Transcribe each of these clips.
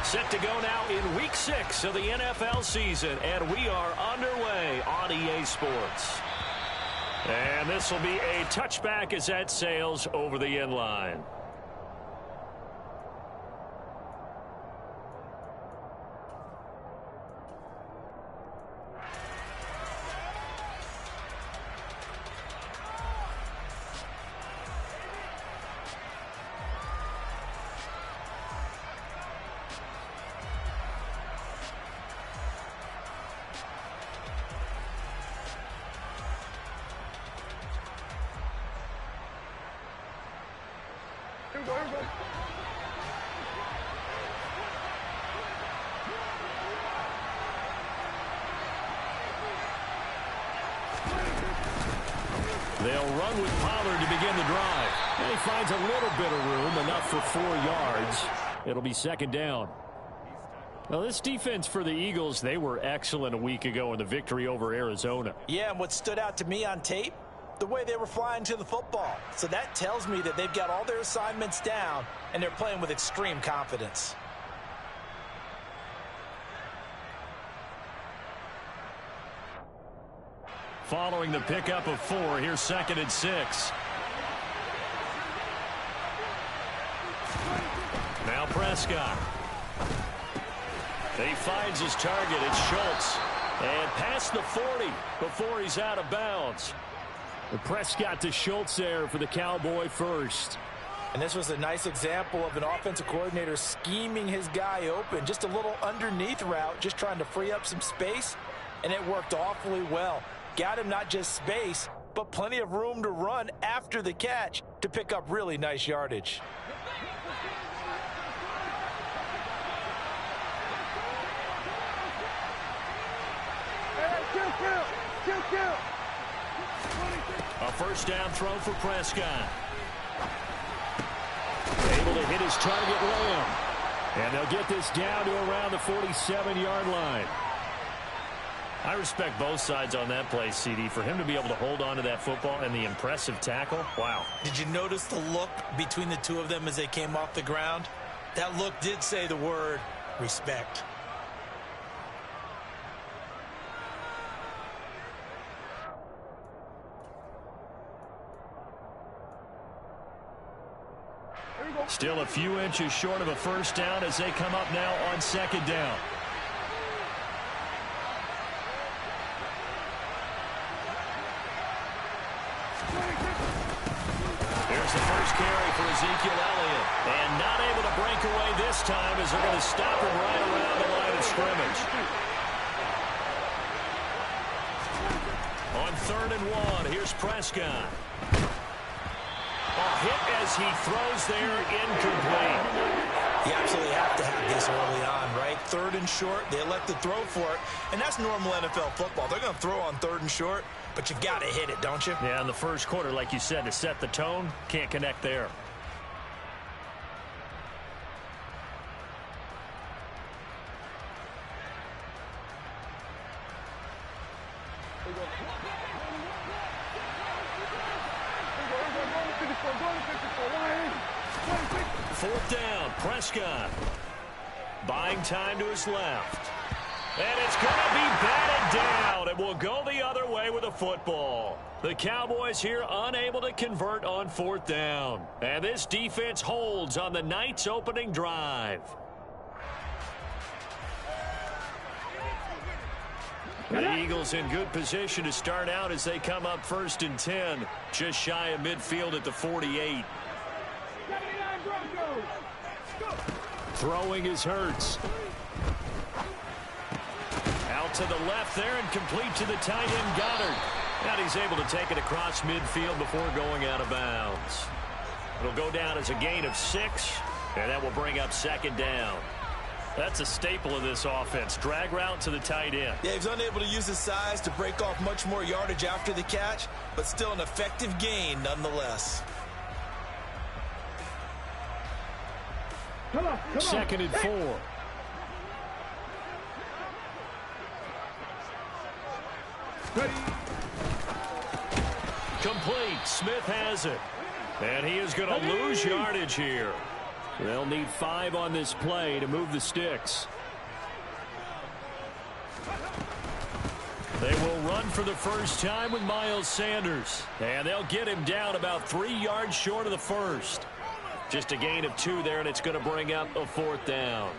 Set to go now in Week 6 of the NFL season, and we are underway on EA Sports. And this will be a touchback as that sails over the end line. They'll run with Pollard to begin the drive. And he finds a little bit of room, enough for 4 yards. It'll be second down. Now, this defense for the Eagles, they were excellent a week ago in the victory over Arizona. Yeah, and what stood out to me on tape, the way they were flying to the football. So that tells me that they've got all their assignments down, and they're playing with extreme confidence. Following the pickup of 4, here's 2nd and 6. Now Prescott. He finds his target. It's Schultz. And past the 40 before he's out of bounds. The Prescott to Schultz there for the Cowboy first. And this was a nice example of an offensive coordinator scheming his guy open. Just a little underneath route, just trying to free up some space. And it worked awfully well. Got him not just space, but plenty of room to run after the catch to pick up really nice yardage. A first down throw for Prescott. Able to hit his target, Lamb. And they'll get this down to around the 47-yard line. I respect both sides on that play, CD. For him to be able to hold on to that football and the impressive tackle, wow. Did you notice the look between the two of them as they came off the ground? That look did say the word respect. Still a few inches short of a first down as they come up now on 2nd down. Here's the first carry for Ezekiel Elliott. And not able to break away this time as they're going to stop him right around the line of scrimmage. On 3rd and 1, here's Prescott. A hit as he throws there, incomplete. You absolutely have to have this early on, right? 3rd and short, they elect to throw for it, and that's normal NFL football. They're going to throw on 3rd and short, but you got to hit it, don't you? Yeah, in the first quarter, like you said, to set the tone, can't connect there. Fourth down, Prescott. Buying time to his left. And it's going to be batted down. It will go the other way with the football. The Cowboys here unable to convert on 4th down. And this defense holds on the night's opening drive. The Eagles in good position to start out as they come up 1st and 10. Just shy of midfield at the 48. Throwing is Hurts. Out to the left there and complete to the tight end Goddard. And he's able to take it across midfield before going out of bounds. It'll go down as a gain of 6, and that will bring up 2nd down. That's a staple of this offense. Drag route to the tight end. Yeah, he's unable to use his size to break off much more yardage after the catch, but still an effective gain nonetheless. 2nd and 4. Complete. Smith has it. And he is going to lose yardage here. They'll need 5 on this play to move the sticks. They will run for the first time with Miles Sanders. And they'll get him down about 3 yards short of the first. Just a gain of 2 there, and it's going to bring up a 4th down.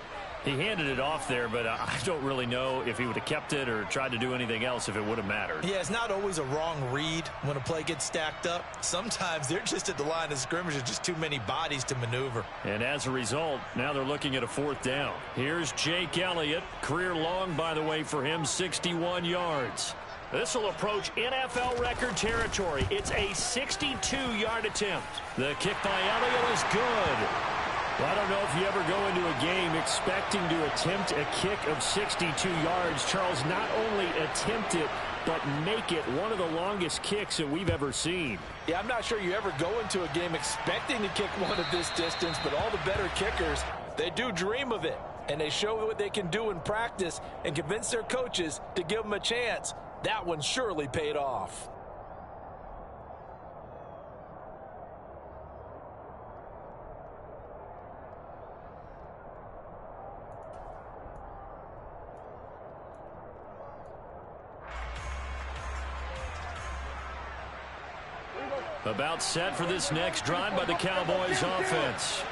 He handed it off there, but I don't really know if he would have kept it or tried to do anything else if it would have mattered. Yeah, it's not always a wrong read when a play gets stacked up. Sometimes they're just at the line of scrimmage. There's just too many bodies to maneuver. And as a result, now they're looking at a 4th down. Here's Jake Elliott. Career long, by the way, for him, 61 yards. This will approach NFL record territory. It's a 62-yard attempt. The kick by Elliott is good. Well, I don't know if you ever go into a game expecting to attempt a kick of 62 yards. Charles, not only attempt it, but make it one of the longest kicks that we've ever seen. Yeah, I'm not sure you ever go into a game expecting to kick one of this distance, but all the better kickers, they do dream of it. And they show what they can do in practice and convince their coaches to give them a chance. That one surely paid off. About set for this next drive by the Cowboys offense.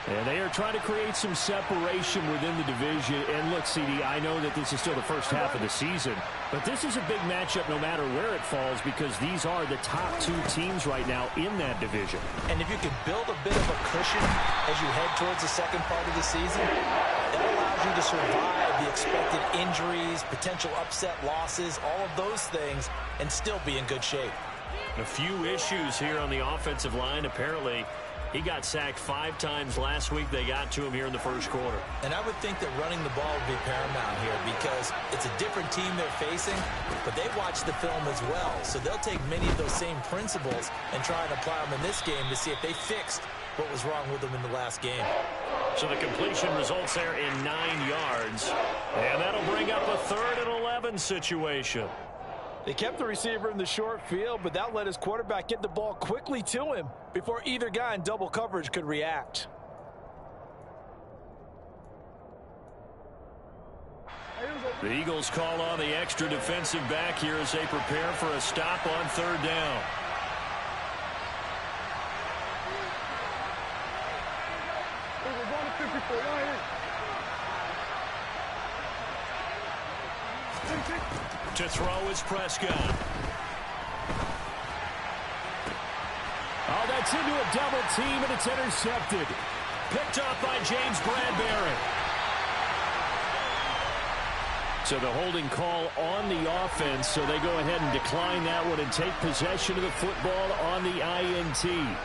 And they are trying to create some separation within the division. And look, CD, I know that this is still the first half of the season, but this is a big matchup no matter where it falls because these are the top 2 teams right now in that division. And if you can build a bit of a cushion as you head towards the second part of the season, that allows you to survive the expected injuries, potential upset losses, all of those things, and still be in good shape. A few issues here on the offensive line. Apparently, he got sacked 5 times last week. They got to him here in the first quarter. And I would think that running the ball would be paramount here because it's a different team they're facing, but they watch the film as well. So they'll take many of those same principles and try and apply them in this game to see if they fixed what was wrong with them in the last game. So the completion results there in 9 yards. And that'll bring up a 3rd and 11 situation. They kept the receiver in the short field, but that let his quarterback get the ball quickly to him before either guy in double coverage could react. The Eagles call on the extra defensive back here as they prepare for a stop on 3rd down. To throw is Prescott. Oh, that's into a double team, and it's intercepted. Picked off by James Bradbury. So the holding call on the offense, so they go ahead and decline that one and take possession of the football on the INT.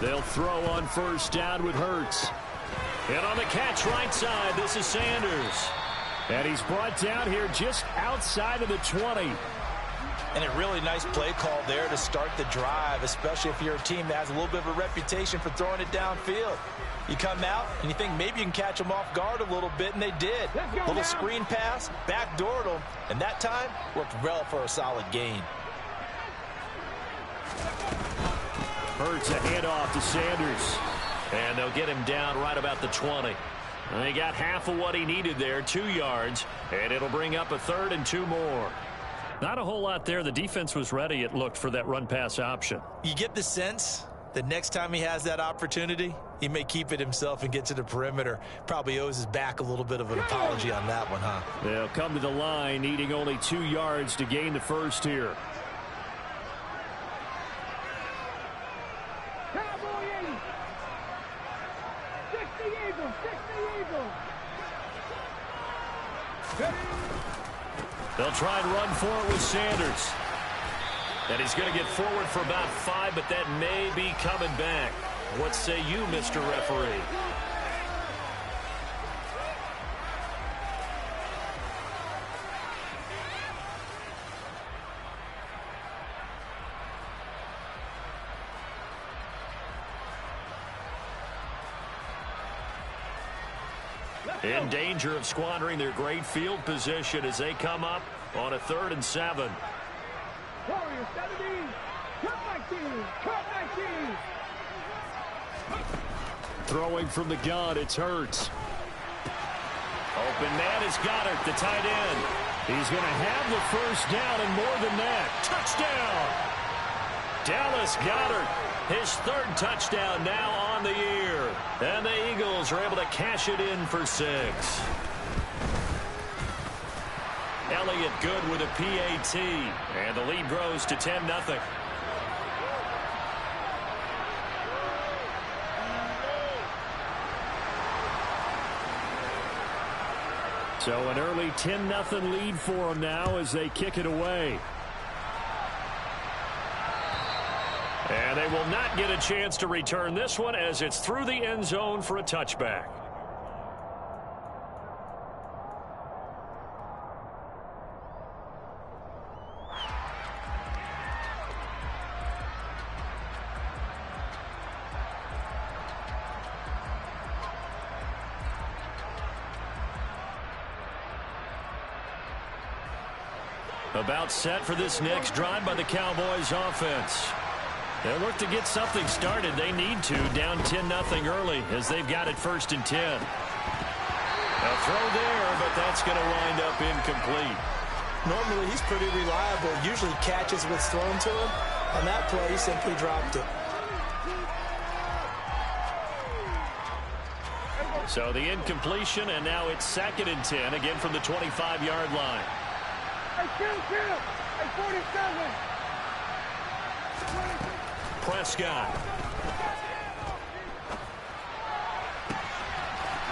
They'll throw on 1st down with Hurts. And on the catch right side, this is Sanders. And he's brought down here just outside of the 20. And a really nice play call there to start the drive, especially if you're a team that has a little bit of a reputation for throwing it downfield. You come out and you think maybe you can catch them off guard a little bit, and they did. Little screen pass, backdoored them, and that time worked well for a solid gain. Hurts a handoff to Sanders. And they'll get him down right about the 20. And he got half of what he needed there, 2 yards. And it'll bring up a 3rd and 2 more. Not a whole lot there. The defense was ready, it looked, for that run-pass option. You get the sense that next time he has that opportunity, he may keep it himself and get to the perimeter. Probably owes his back a little bit of an apology on that one, huh? They'll come to the line, needing only 2 yards to gain the first here. They'll try and run for it with Sanders. And he's going to get forward for about 5, but that may be coming back. What say you, Mr. Referee? In danger of squandering their great field position as they come up on a 3rd and 7. Throwing from the gun, it's Hurts. Open man is Goddard, the tight end. He's going to have the first down and more than that. Touchdown! Dallas Goedert, his 3rd touchdown now on the year. And the Eagles are able to cash it in for 6. Elliott good with a PAT. And the lead grows to 10-0. So an early 10-0 lead for them now as they kick it away. And they will not get a chance to return this one as it's through the end zone for a touchback. About set for this next drive by the Cowboys offense. They'll look to get something started. They need to, down 10-0 early as they've got it 1st and 10. A throw there, but that's going to wind up incomplete. Normally, he's pretty reliable. Usually catches what's thrown to him. On that play, he simply dropped it. So the incompletion, and now it's 2nd and 10, again from the 25-yard line. Hey, 47. Prescott.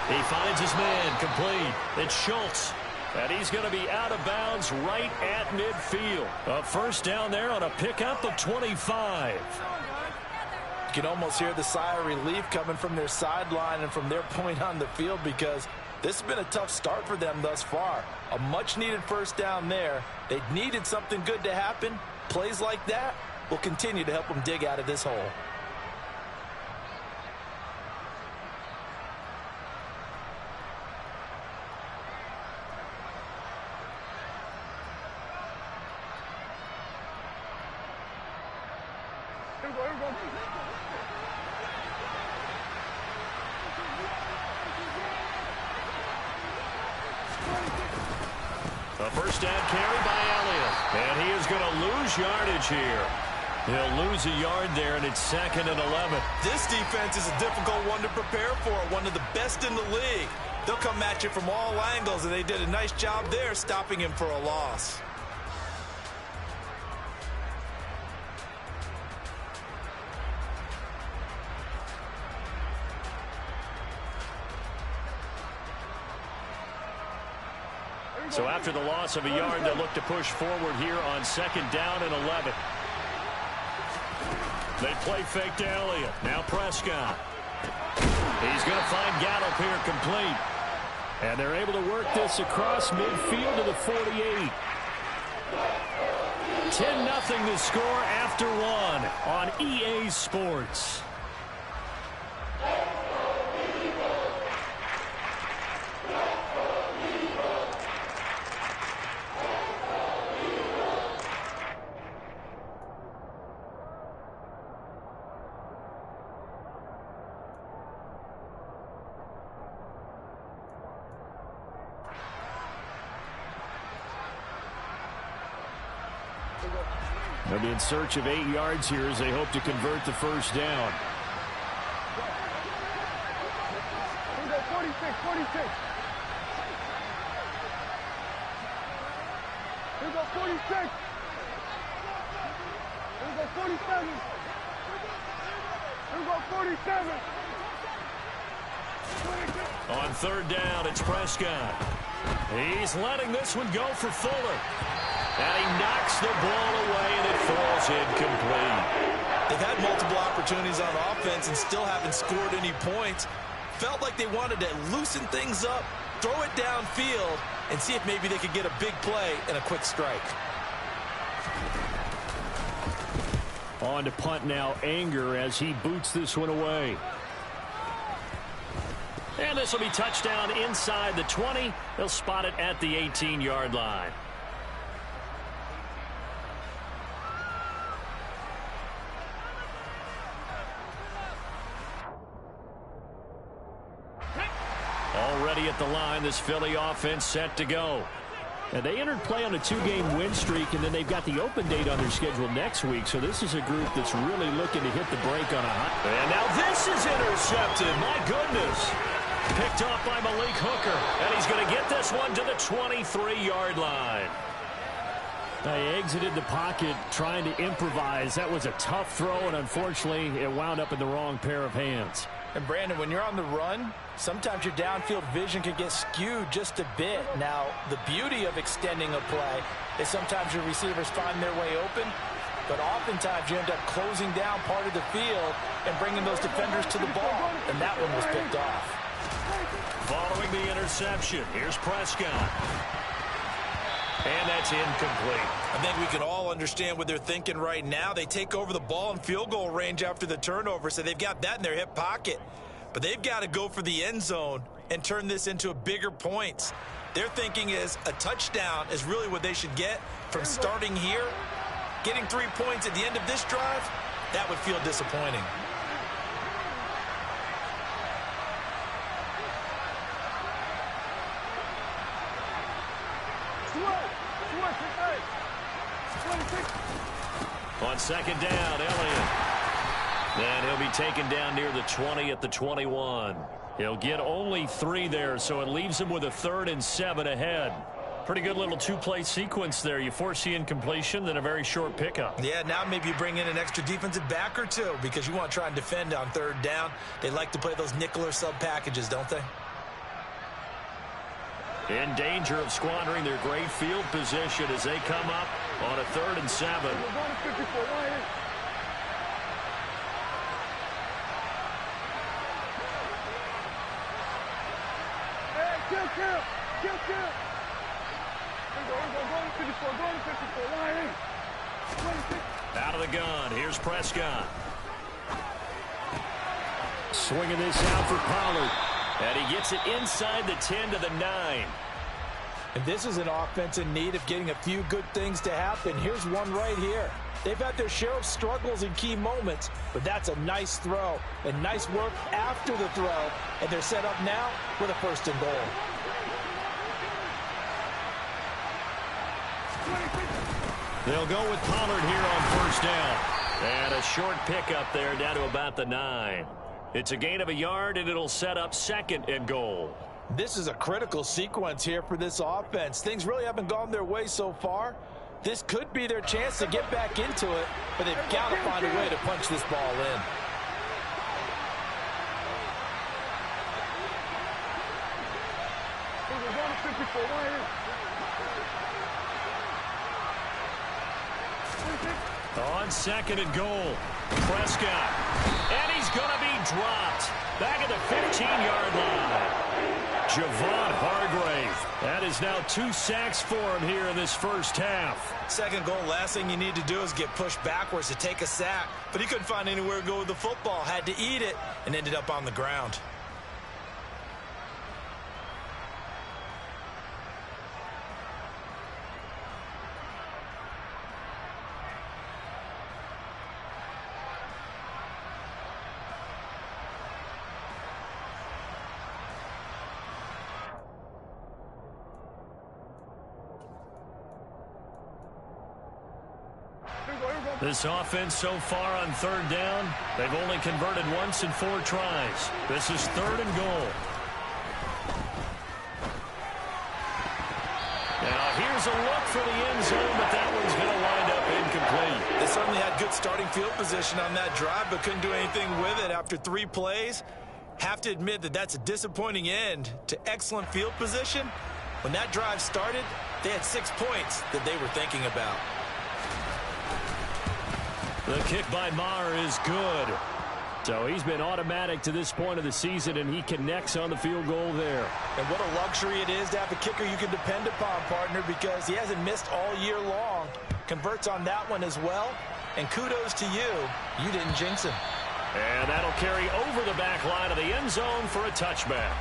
He finds his man complete. It's Schultz. And he's going to be out of bounds right at midfield. A first down there on a pickup of 25. You can almost hear the sigh of relief coming from their sideline and from their point on the field because this has been a tough start for them thus far. A much-needed first down there. They needed something good to happen. Plays like that will continue to help them dig out of this hole. A first down carry by Elliott. And he is going to lose yardage here. He'll lose a yard there, and it's 2nd and 11. This defense is a difficult one to prepare for, one of the best in the league. They'll come at you from all angles, and they did a nice job there stopping him for a loss. So after the loss of a yard, they'll look to push forward here on 2nd down and 11. They play fake to Elliott. Now Prescott. He's going to find Gallup here complete. And they're able to work this across midfield to the 48. 10-0 the score after one on EA Sports. They'll be in search of 8 yards here as they hope to convert the first down. Here we go, 46, 46. Here we go, 46. Here we go, 47. Here we go, 47. On 3rd down, it's Prescott. He's letting this one go for Fuller. And he knocks the ball away, and it falls incomplete. They've had multiple opportunities on offense and still haven't scored any points. Felt like they wanted to loosen things up, throw it downfield, and see if maybe they could get a big play and a quick strike. On to punt now, Anger as he boots this one away. And this will be touchdown inside the 20. They'll spot it at the 18-yard line. Already at the line, this Philly offense set to go. And they entered play on a 2-game win streak, and then they've got the open date on their schedule next week. So this is a group that's really looking to hit the break on a hot. And now this is intercepted. My goodness. Picked off by Malik Hooker. And he's going to get this one to the 23-yard line. They exited the pocket trying to improvise. That was a tough throw, and unfortunately, it wound up in the wrong pair of hands. And Brandon, when you're on the run, sometimes your downfield vision can get skewed just a bit. Now, the beauty of extending a play is sometimes your receivers find their way open, but oftentimes you end up closing down part of the field and bringing those defenders to the ball, and that one was picked off. Following the interception, here's Prescott. And that's incomplete. I think we can all understand what they're thinking right now. They take over the ball in field goal range after the turnover, so they've got that in their hip pocket. But they've got to go for the end zone and turn this into a bigger points. Their thinking is a touchdown is really what they should get from starting here. Getting 3 points at the end of this drive, that would feel disappointing. On second down, Elliott. And he'll be taken down near the 20 at the 21. He'll get only 3 there, so it leaves him with a 3rd and 7 ahead. Pretty good little 2-play sequence there. You force the incompletion, then a very short pickup. Yeah, now maybe you bring in an extra defensive back or two because you want to try and defend on 3rd down. They like to play those nickel or sub packages, don't they? In danger of squandering their great field position as they come up on a 3rd and 7. Out of the gun, here's Prescott. Swinging this out for Pollard. And he gets it inside the 10 to the 9. And this is an offense in need of getting a few good things to happen. Here's one right here. They've had their share of struggles in key moments, but that's a nice throw and nice work after the throw. And they're set up now with a 1st and goal. They'll go with Pollard here on 1st down. And a short pickup there down to about the 9. It's a gain of a yard, and it'll set up 2nd and goal. This is a critical sequence here for this offense. Things really haven't gone their way so far. This could be their chance to get back into it, but they've got to find a way to punch this ball in. On 2nd and goal, Prescott. And he's going to be dropped back at the 15-yard line. Javon Hargrave. That is now 2 sacks for him here in this 1st half. 2nd goal, last thing you need to do is get pushed backwards to take a sack. But he couldn't find anywhere to go with the football. Had to eat it and ended up on the ground. This offense so far on 3rd down, they've only converted once in 4 tries. This is 3rd and goal. Now here's a look for the end zone, but that one's going to wind up incomplete. They certainly had good starting field position on that drive, but couldn't do anything with it after 3 plays. Have to admit that that's a disappointing end to excellent field position. When that drive started, they had 6 points that they were thinking about. The kick by Maher is good. So he's been automatic to this point of the season, and he connects on the field goal there. And what a luxury it is to have a kicker you can depend upon, partner, because he hasn't missed all year long. Converts on that one as well. And kudos to you. You didn't jinx him. And that'll carry over the back line of the end zone for a touchback.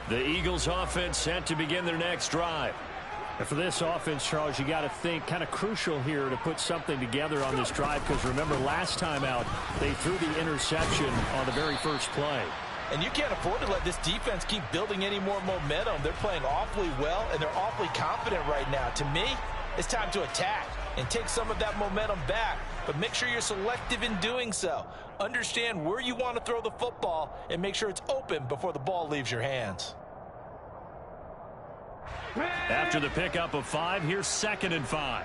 The Eagles offense set to begin their next drive. And for this offense, Charles, you got to think kind of crucial here to put something together on this drive, because remember last time out they threw the interception on the very first play. And you can't afford to let this defense keep building any more momentum. They're playing awfully well, and they're awfully confident right now. To me, it's time to attack and take some of that momentum back, but make sure you're selective in doing so. Understand where you want to throw the football and make sure it's open before the ball leaves your hands. After the pickup of 5, here's 2nd and 5.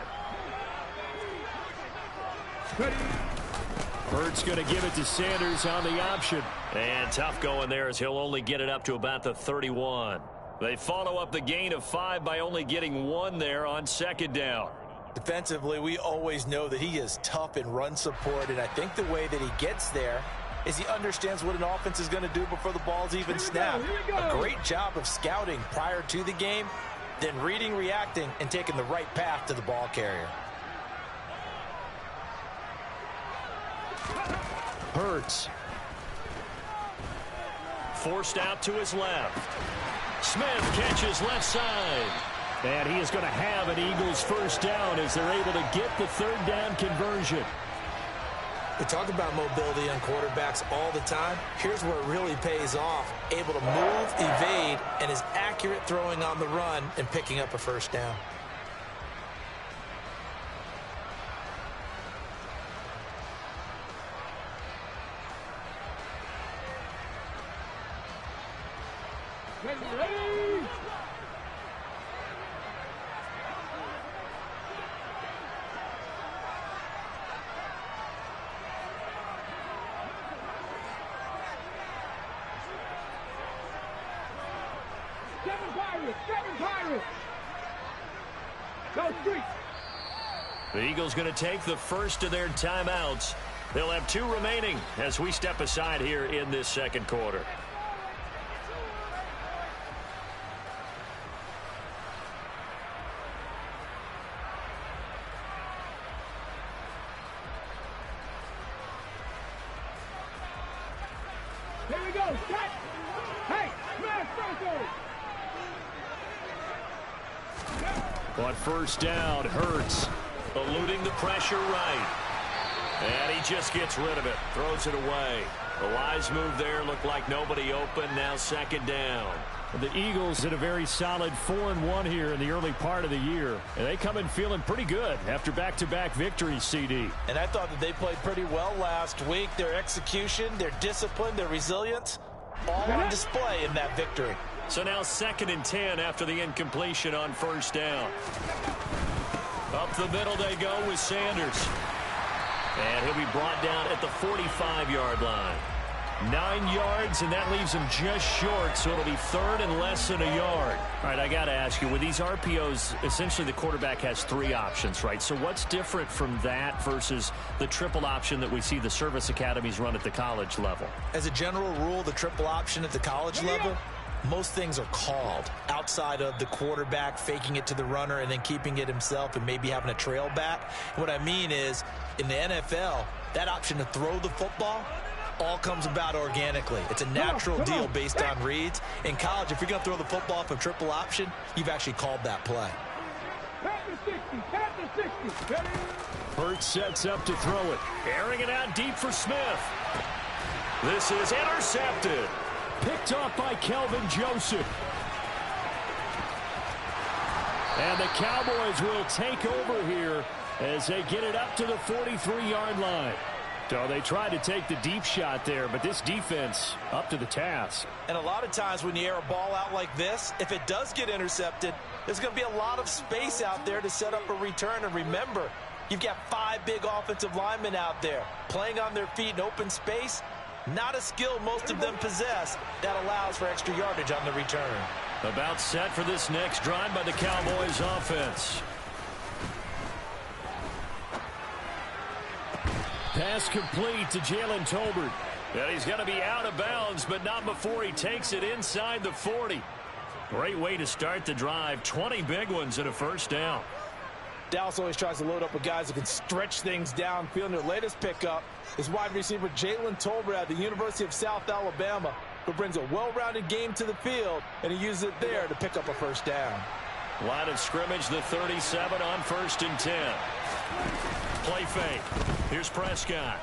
Hurts going to give it to Sanders on the option. And tough going there as he'll only get it up to about the 31. They follow up the gain of 5 by only getting 1 there on 2nd down. Defensively, we always know that he is tough in run support, and I think the way that he gets there is he understands what an offense is going to do before the ball's even snapped. A great job of scouting prior to the game, then reading, reacting, and taking the right path to the ball carrier. Hurts. Forced out to his left. Smith catches left side. And he is going to have an Eagles first down as they're able to get the 3rd down conversion. We talk about mobility on quarterbacks all the time. Here's where it really pays off. Able to move, evade, and is accurate throwing on the run and picking up a first down. The Eagles going to take the first of their timeouts. They'll have 2 remaining as we step aside here in this 2nd quarter. Here we go. Set. Hey, smash Franco. On 1st down, Hurts eluding the pressure right. And he just gets rid of it. Throws it away. The wise move there. Looked like nobody open. Now 2nd down. The Eagles did a very solid 4-1 here in the early part of the year. And they come in feeling pretty good after back-to-back victories, CD. And I thought that they played pretty well last week. Their execution, their discipline, their resilience, all on display in that victory. So now 2nd and 10 after the incompletion on 1st down. Up the middle they go with Sanders. And he'll be brought down at the 45-yard line. 9 yards, and that leaves him just short, so it'll be 3rd and less than a yard. All right, I got to ask you, with these RPOs, essentially the quarterback has 3 options, right? So what's different from that versus the triple option that we see the service academies run at the college level? As a general rule, the triple option at the college level, most things are called outside of the quarterback faking it to the runner and then keeping it himself and maybe having a trail back. What I mean is, in the NFL, that option to throw the football all comes about organically. It's a natural deal based on reads. In college, if you're going to throw the football from triple option, you've actually called that play. Hurts sets up to throw it. Airing it out deep for Smith. This is intercepted. Picked off by Kelvin Joseph. And the Cowboys will take over here as they get it up to the 43-yard line. So they tried to take the deep shot there, but this defense up to the task. And a lot of times when you air a ball out like this, if it does get intercepted, there's going to be a lot of space out there to set up a return. And remember, you've got 5 big offensive linemen out there playing on their feet in open space. Not a skill most of them possess that allows for extra yardage on the return. About set for this next drive by the Cowboys offense. Pass complete to Jalen Tolbert. And he's going to be out of bounds, but not before he takes it inside the 40. Great way to start the drive. 20 big ones and a first down. Dallas always tries to load up with guys that can stretch things downfield. Their latest pickup is wide receiver Jalen Tolbert at the University of South Alabama. who brings a well-rounded game to the field, and he uses it there to pick up a first down. Line of scrimmage, the 37 on 1st and 10. Play fake. Here's Prescott.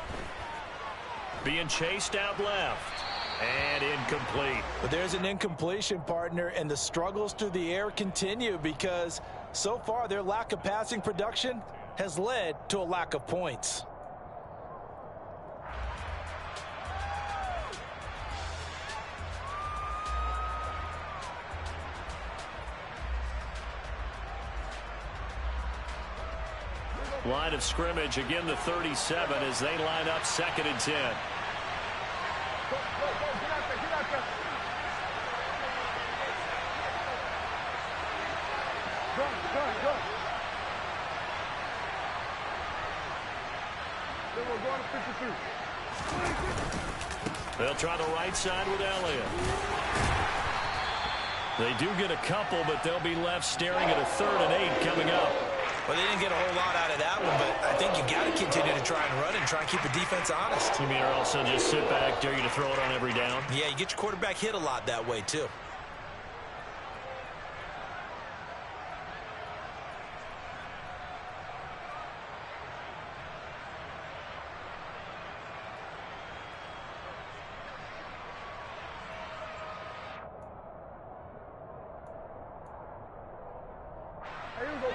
Being chased out left. And incomplete. But there's an incompletion, partner, and the struggles through the air continue because so far their lack of passing production has led to a lack of points. Line of scrimmage, again the 37 as they line up 2nd and 10. They'll try the right side with Elliott. They do get a couple, but they'll be left staring at a 3rd and 8 coming up. Well, they didn't get a whole lot out of that one, but I think you got to continue to try and run and try and keep the defense honest. You mean, or also just sit back, dare you to throw it on every down? Yeah, you get your quarterback hit a lot that way, too.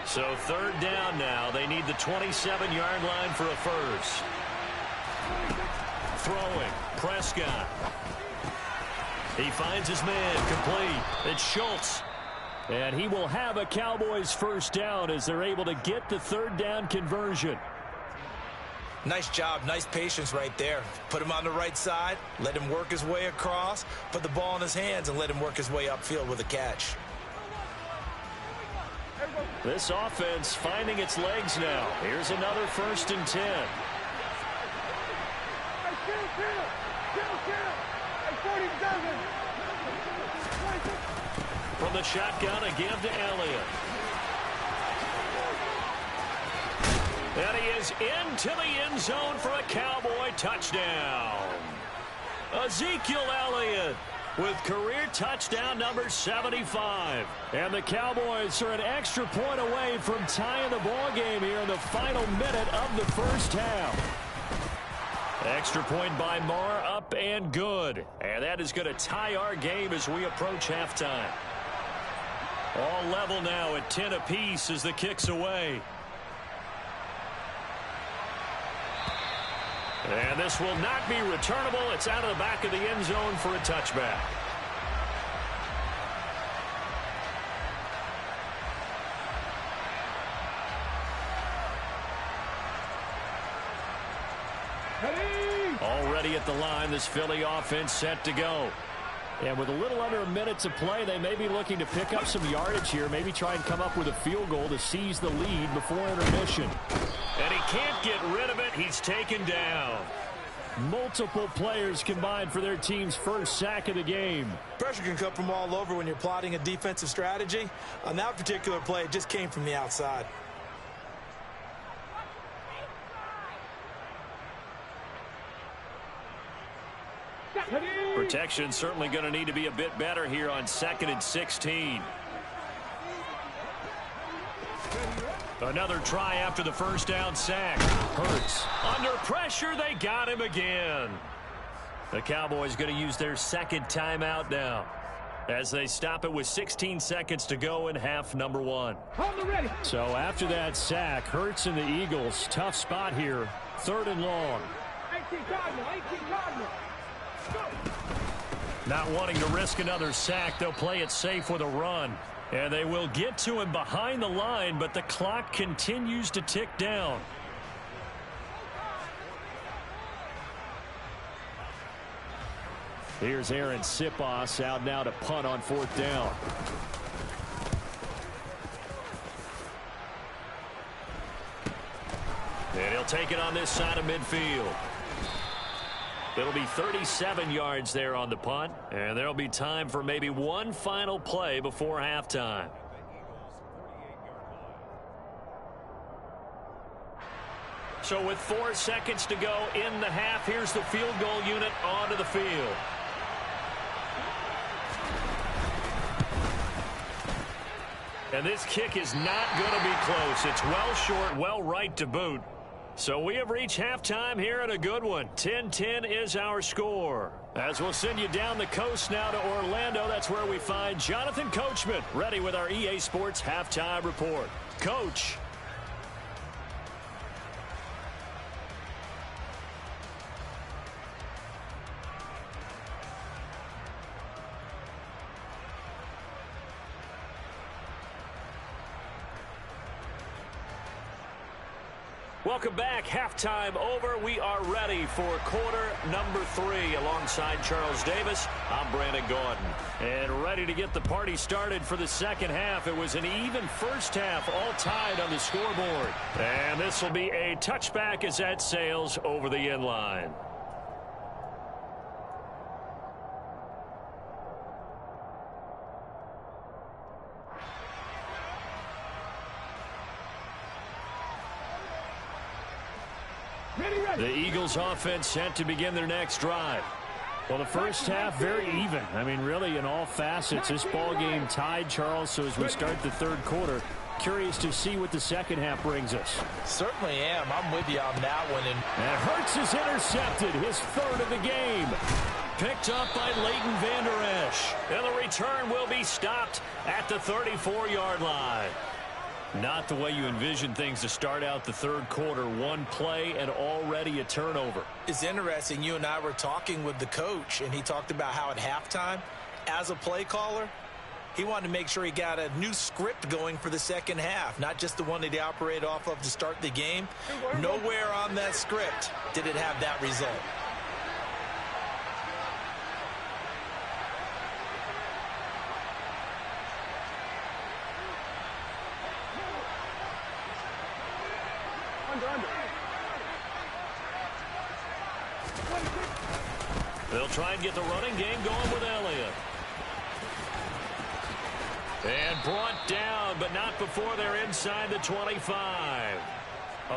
So 3rd down now. They need the 27-yard line for a first. Throwing. Prescott. He finds his man. Complete. It's Schultz. And he will have a Cowboys first down as they're able to get the 3rd down conversion. Nice job. Nice patience right there. Put him on the right side. Let him work his way across. Put the ball in his hands and let him work his way upfield with a catch. This offense finding its legs now. Here's another 1st and 10. From the shotgun, again to Elliott. And he is into the end zone for a Cowboy touchdown. Ezekiel Elliott with career touchdown number 75. And the Cowboys are an extra point away from tying the ball game here in the final minute of the first half. Extra point by Marr, up and good. And that is going to tie our game as we approach halftime. All level now at 10 apiece as the kick's away. And this will not be returnable. It's out of the back of the end zone for a touchback. Already at the line, this Philly offense set to go. And with a little under a minute to play, they may be looking to pick up some yardage here, maybe try and come up with a field goal to seize the lead before intermission. And he can't get rid of it. He's taken down. Multiple players combined for their team's first sack of the game. Pressure can come from all over when you're plotting a defensive strategy. On that particular play, it just came from the outside. Protection certainly going to need to be a bit better here on 2nd and 16. Another try after the first down sack. Hurts. Under pressure, they got him again. The Cowboys going to use their 2nd timeout now as they stop it with 16 seconds to go in half number 1. So after that sack, Hurts and the Eagles, tough spot here. 3rd and long. 18 Cardinal. Not wanting to risk another sack, they'll play it safe with a run. And they will get to him behind the line, but the clock continues to tick down. Here's Aaron Sipos out now to punt on 4th down. And he'll take it on this side of midfield. It'll be 37 yards there on the punt, and there'll be time for maybe one final play before halftime. So with 4 seconds to go in the half, here's the field goal unit onto the field. And this kick is not going to be close. It's well short, well right to boot. So we have reached halftime here at a good one. 10-10 is our score. As we'll send you down the coast now to Orlando, that's where we find Jonathan Coachman ready with our EA Sports halftime report. Coach. Welcome back. Halftime over. We are ready for quarter number 3. Alongside Charles Davis, I'm Brandon Gaudin. And ready to get the party started for the second half. It was an even first half, all tied on the scoreboard. And this will be a touchback as that sails over the end line. The Eagles offense set to begin their next drive. Well, the first half, very even. I mean, really, in all facets, this ball game tied, Charles. So as we start the third quarter, curious to see what the second half brings us. Certainly am. I'm with you on that one. And Hurts is intercepted, his third of the game. Picked up by Leighton Vander Esch. And the return will be stopped at the 34-yard line. Not the way you envision things to start out the third quarter. One play and already a turnover. It's interesting. You and I were talking with the coach, and he talked about how at halftime, as a play caller, he wanted to make sure he got a new script going for the second half, not just the one that he operated off of to start the game. Nowhere on that script did it have that result. They'll try and get the running game going with Elliott. And brought down, but not before they're inside the 25.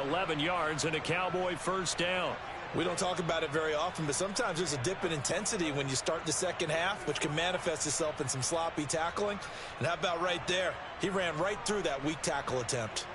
11 yards and a Cowboy first down. We don't talk about it very often, but sometimes there's a dip in intensity when you start the second half, which can manifest itself in some sloppy tackling. And how about right there? He ran right through that weak tackle attempt.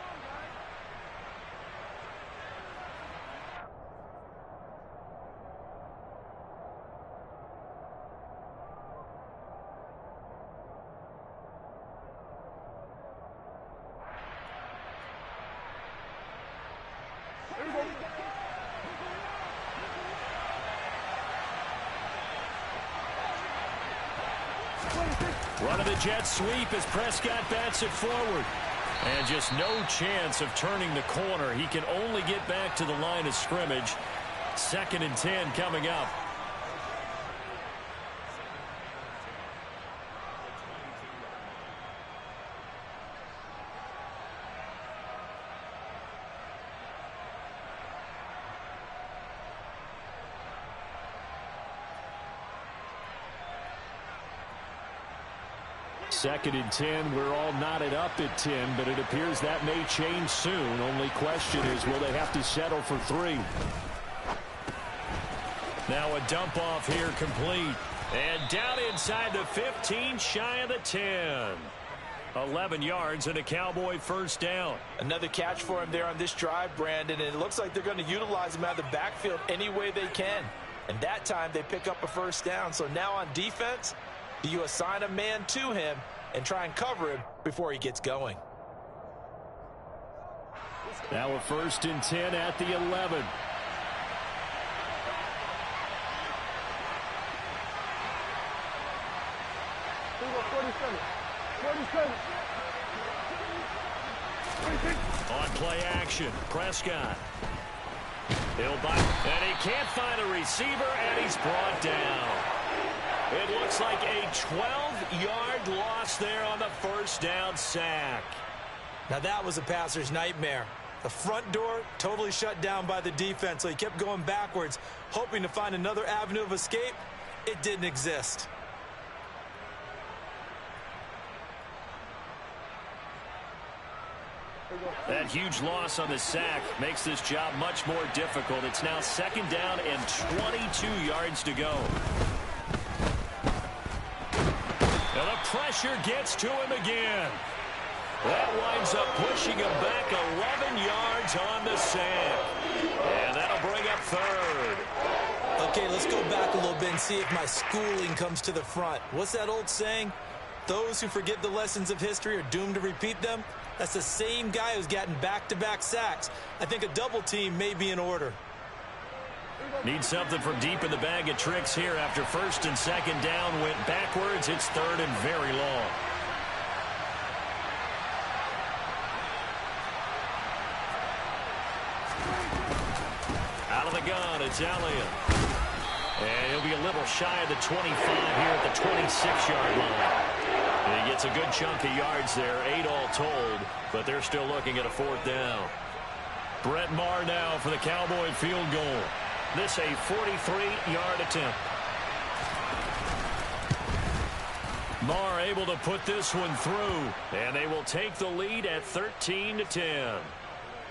Running the jet sweep as Prescott bats it forward. And just no chance of turning the corner. He can only get back to the line of scrimmage. 2nd and 10 coming up. Second and 10. We're all knotted up at 10, but it appears that may change soon. Only question is, will they have to settle for 3? Now a dump off here complete. And down inside the 15, shy of the 10. 11 yards and a Cowboy first down. Another catch for him there on this drive, Brandon, and it looks like they're going to utilize him out of the backfield any way they can. And that time they pick up a first down. So now on defense, do you assign a man to him and try and cover him before he gets going? Now a 1st and 10 at the 11. On play action, Prescott. He'll bite, and he can't find a receiver, and he's brought down. It looks like a 12-yard loss there on the first down sack. Now that was a passer's nightmare. The front door totally shut down by the defense, so he kept going backwards, hoping to find another avenue of escape. It didn't exist. That huge loss on the sack makes this job much more difficult. It's now 2nd down and 22 yards to go. And the pressure gets to him again. That winds up pushing him back 11 yards on the sack. And that'll bring up third. Okay, let's go back a little bit and see if my schooling comes to the front. What's that old saying? Those who forget the lessons of history are doomed to repeat them. That's the same guy who's gotten back-to-back sacks. I think a double team may be in order. Need something from deep in the bag of tricks here after first and second down went backwards. It's third and very long. Out of the gun, it's Elliott. And he'll be a little shy of the 25 here at the 26-yard line. And he gets a good chunk of yards there, 8 all told, but they're still looking at a fourth down. Brett Maher now for the Cowboy field goal. This a 43-yard attempt. Maher able to put this one through, and they will take the lead at 13-10.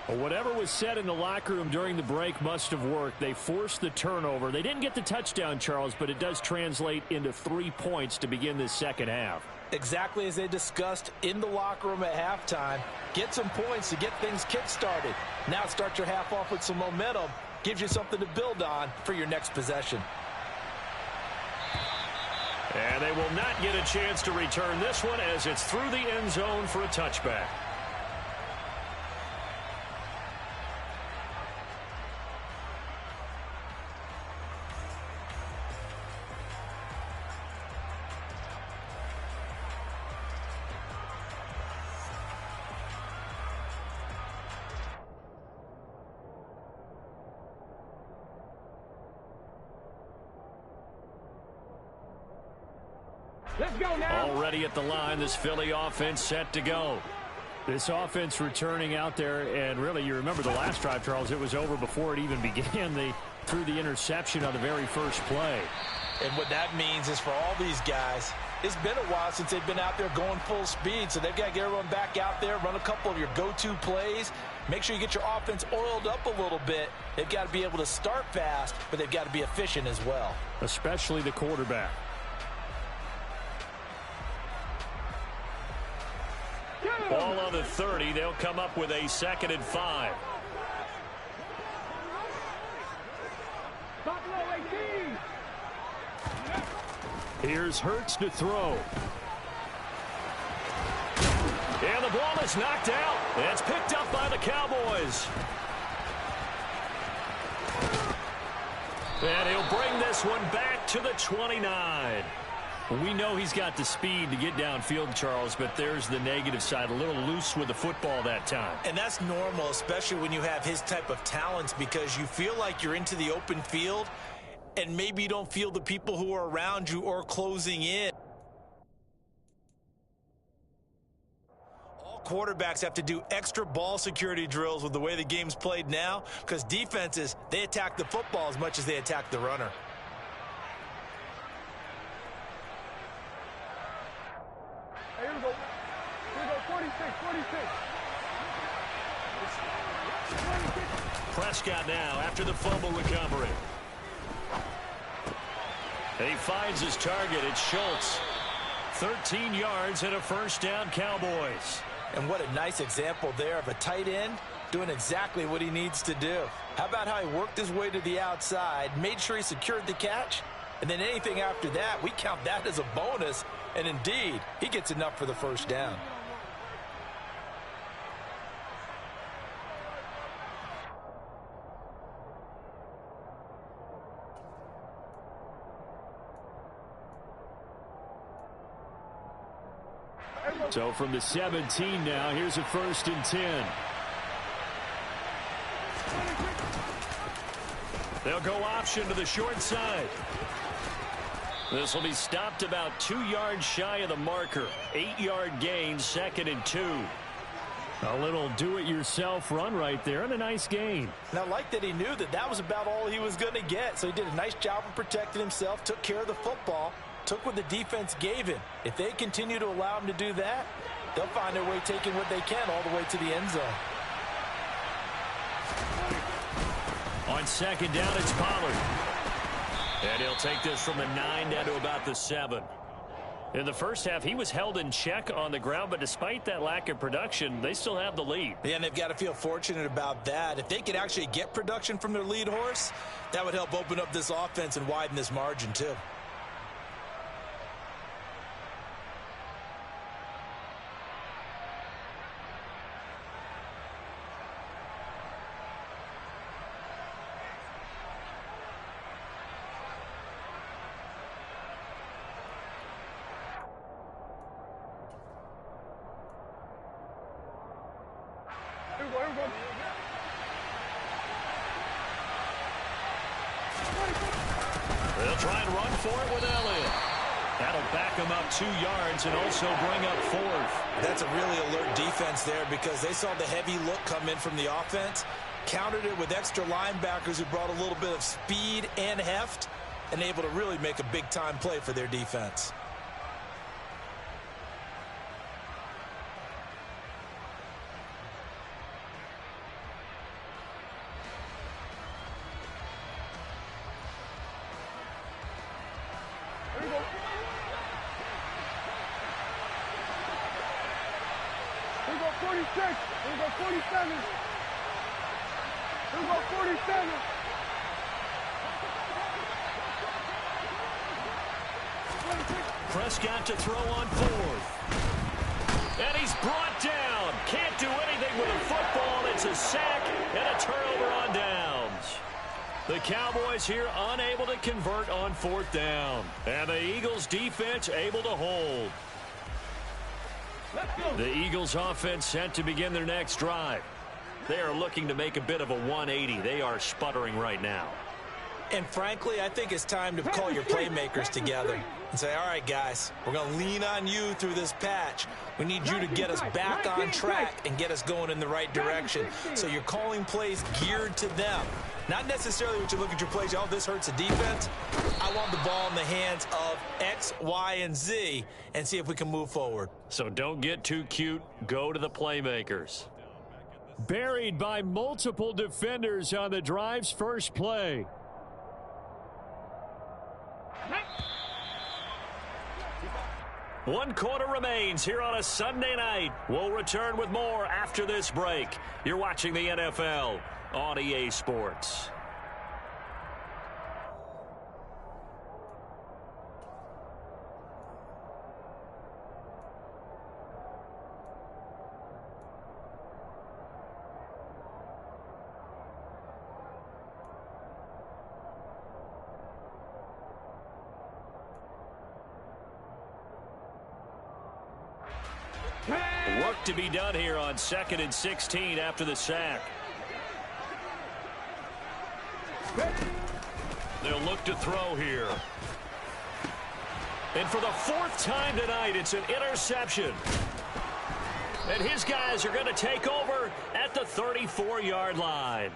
Well, whatever was said in the locker room during the break must have worked. They forced the turnover. They didn't get the touchdown, Charles, but it does translate into 3 points to begin this second half. Exactly as they discussed in the locker room at halftime. Get some points to get things kick-started. Now start your half off with some momentum. Gives you something to build on for your next possession. And they will not get a chance to return this one as it's through the end zone for a touchback. Let's go now. Already at the line, this Philly offense set to go. This offense returning out there, and really, you remember the last drive, Charles, it was over before it even began. They threw the interception on the very first play. And what that means is for all these guys, it's been a while since they've been out there going full speed, so they've got to get everyone back out there, run a couple of your go-to plays, make sure you get your offense oiled up a little bit. They've got to be able to start fast, but they've got to be efficient as well. Especially the quarterback. Ball on the 30. They'll come up with a 2nd and 5. Here's Hurts to throw. And the ball is knocked out. It's picked up by the Cowboys. And he'll bring this one back to the 29. We know he's got the speed to get downfield, Charles, but there's the negative side. A little loose with the football that time. And that's normal, especially when you have his type of talents, because you feel like you're into the open field, and maybe you don't feel the people who are around you or closing in. All quarterbacks have to do extra ball security drills with the way the game's played now, because defenses, they attack the football as much as they attack the runner. Here we go. 46, 46. Prescott now after the fumble recovery. He finds his target. It's Schultz. 13 yards and a first down, Cowboys. And what a nice example there of a tight end doing exactly what he needs to do. How about how he worked his way to the outside, made sure he secured the catch, and then anything after that, we count that as a bonus. And indeed, he gets enough for the first down. So from the 17 now, here's a 1st and 10. They'll go option to the short side. This will be stopped about 2 yards shy of the marker. 8-yard gain, 2nd and 2. A little do-it-yourself run right there, and a nice gain. And I like that he knew that that was about all he was going to get. So he did a nice job of protecting himself, took care of the football, took what the defense gave him. If they continue to allow him to do that, they'll find their way taking what they can all the way to the end zone. On 2nd down, it's Pollard. And he'll take this from the 9 down to about the 7. In the first half, he was held in check on the ground, but despite that lack of production, they still have the lead. Yeah, and they've got to feel fortunate about that. If they could actually get production from their lead horse, that would help open up this offense and widen this margin too. They'll try and run for it with Elliott. That'll back them up 2 yards and also bring up 4th. That's a really alert defense there because they saw the heavy look come in from the offense, countered it with extra linebackers who brought a little bit of speed and heft, and able to really make a big-time play for their defense. Here we go 46. Here we go 47. Here we go 47. Prescott to throw on 4th. And he's brought down. Can't do anything with a football. It's a sack and a turnover on downs. The Cowboys here unable to convert on 4th down. And the Eagles defense able to hold. The Eagles offense set to begin their next drive. They are looking to make a bit of a 180. They are sputtering right now. And frankly, I think it's time to call your playmakers together and say, all right, guys, we're going to lean on you through this patch. We need you to get us back on track and get us going in the right direction. So you're calling plays geared to them. Not necessarily what you look at your plays, oh, this hurts the defense. I want the ball in the hands of X, Y, and Z and see if we can move forward. So don't get too cute. Go to the playmakers. Buried by multiple defenders on the drive's first play. One quarter remains here on a Sunday night. We'll return with more after this break. You're watching the NFL on EA Sports. Work to be done here on 2nd and 16 after the sack. They'll look to throw here. And for the 4th time tonight, it's an interception. And his guys are going to take over at the 34-yard line.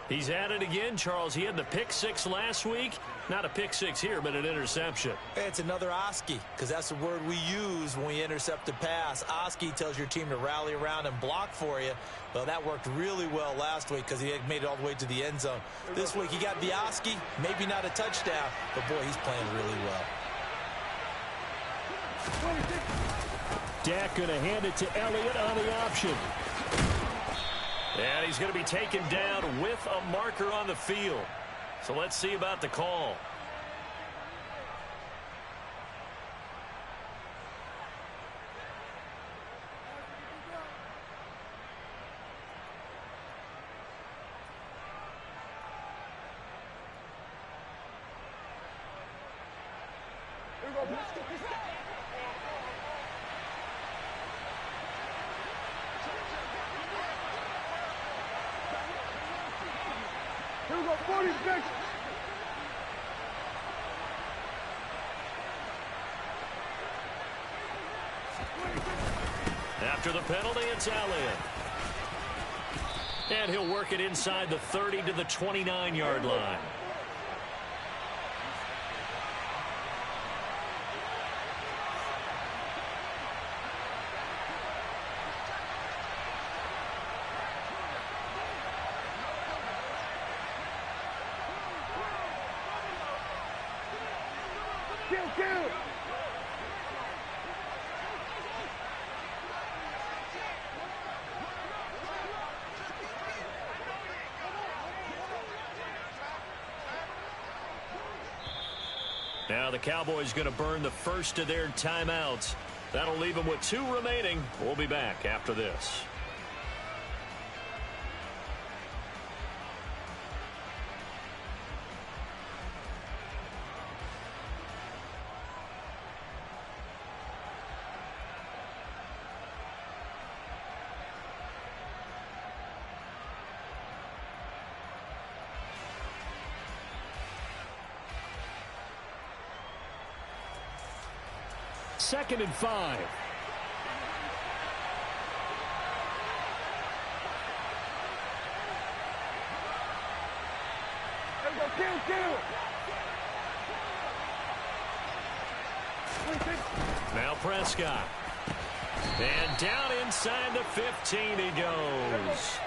He's at it again, Charles. He had the pick 6 last week. Not a pick 6 here, but an interception. It's another Oski, because that's the word we use when we intercept a pass. Oski tells your team to rally around and block for you. Well, that worked really well last week because he had made it all the way to the end zone. This week, he got the Oski, maybe not a touchdown, but boy, he's playing really well. Dak going to hand it to Elliott on the option. And he's going to be taken down with a marker on the field. So let's see about the call. Here we go, 46. After the penalty, it's Elliott. And he'll work it inside the 30 to the 29-yard line. Now the Cowboys going to burn the first of their timeouts. That'll leave them with 2 remaining. We'll be back after this. Second and 5. Kill. Now Prescott. And down inside the 15 he goes.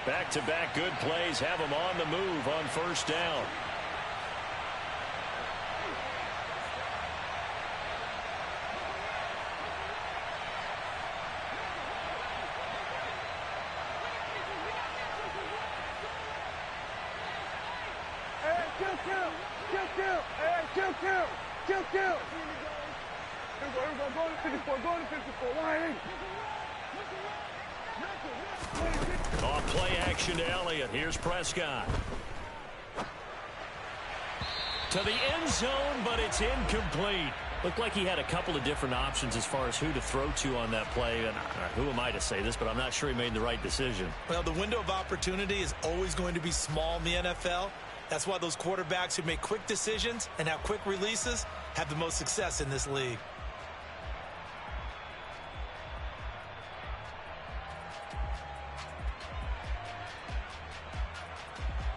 Back-to-back good plays have him on the move on first down. Kill. Go to 54. Line. Off play action to Elliott. Here's Prescott. To the end zone, but it's incomplete. Looked like he had a couple of different options as far as who to throw to on that play. And who am I to say this, but I'm not sure he made the right decision. Well, the window of opportunity is always going to be small in the NFL. That's why those quarterbacks who make quick decisions and have quick releases have the most success in this league.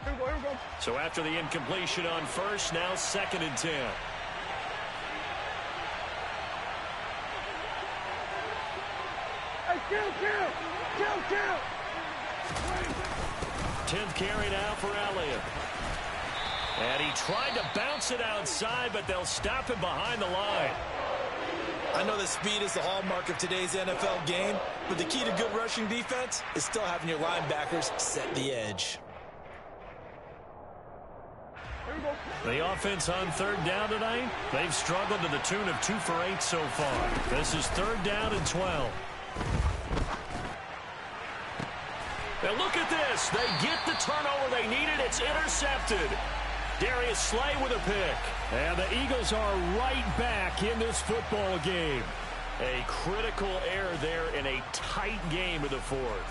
Here we go. So after the incompletion on first, now 2nd and 10. Hey, kill. 10th carry now for Elliott. And he tried to bounce it outside, but they'll stop him behind the line. I know that speed is the hallmark of today's NFL game, but the key to good rushing defense is still having your linebackers set the edge. The offense on 3rd down tonight, they've struggled to the tune of 2 for 8 so far. This is 3rd down and 12. Now look at this. They get the turnover they needed. It's intercepted. Darius Slay with a pick. And the Eagles are right back in this football game. A critical error there in a tight game of the 4th.